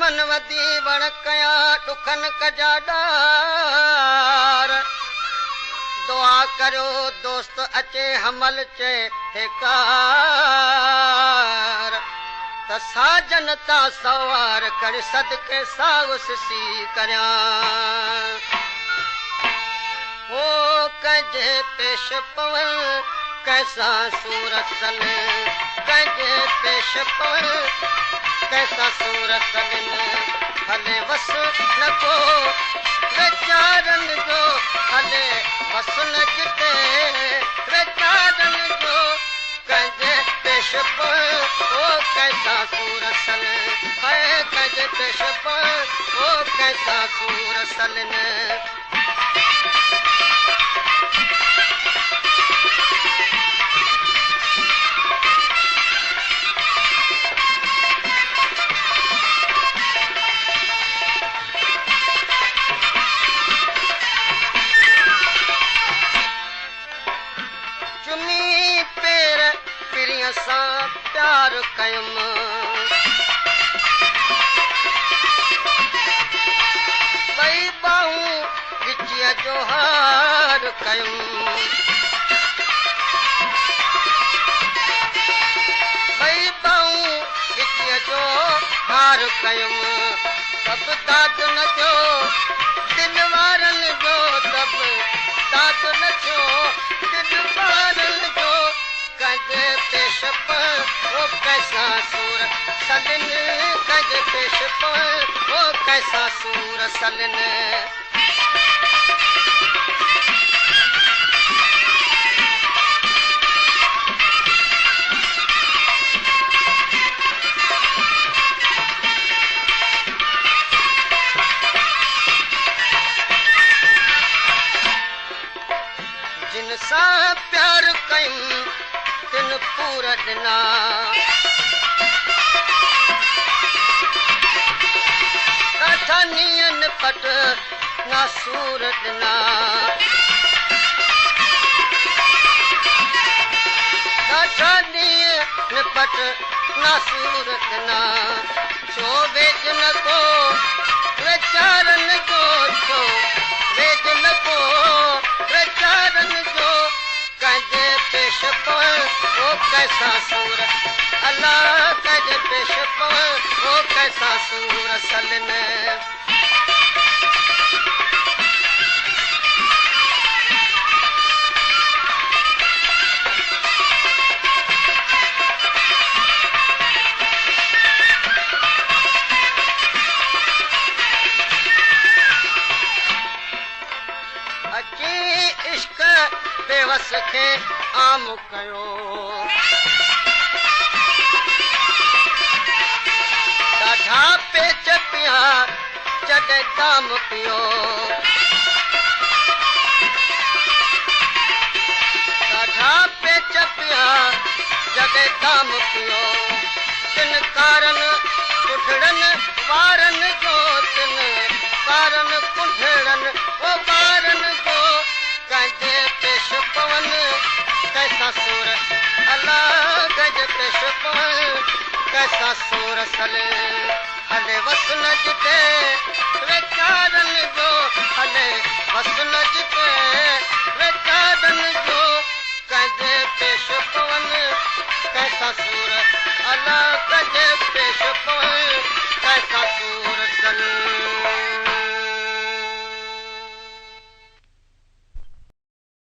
दुश्मन वधी वण कया दुखन कजाडार दुआ करो दोस्त अचे हमल चे ठेकार त साजन ता सवार कर सदके साउस सी करया ओ कजे पेश पवन कैसा सूरत सन कजे पेश पवन कैसा सूरत सन हले वस न को वेचारन जो हले वस न जिते वेचारन जो कजे पेश पवन ओ कैसा सूरत सन है कजे पेश पवन ओ कैसा सूरत सन प्यार कयम वही बाहूं विचिया जो हार कयम वही बाहूं विचिया जो हार कयम सब दाद न थियो दिल वारन जो तब दाद न थियो दिल वारन जो कजे पेश पर वो कैसा सूर सलन कजे पेश पर वो कैसा सूर सलन जिन सा प्यार कयूं तिन पूरा दिना राजधानियन पट ना सूर दिना राजधानियन पट ना सूर दिना छो वेज न को वेचारन जो छो वेज न को वेचारन जो कजे पेश पर वो कैसा सूर अल्लाह कजे पेश पर वो कैसा सूर सलन अची इश्क बेवस खे आम कयो ॾाढा पेच पिया जॾहिं दाम पियो ॾाढा पेच पिया जॾहिं दाम पियो तिन कारण कुंढड़नि वारनि जो तिन कारण कुंढड़नि ओ वारनि जो कजे पेश पवन कैसा सूर अल्लाह कजे पेश पवन कैसा सूर सले हले वस न जिते वेचारन जो हले वस न जिते वेचारन जो कजे पेश पवन कैसा सूर अल्लाह कजे पेश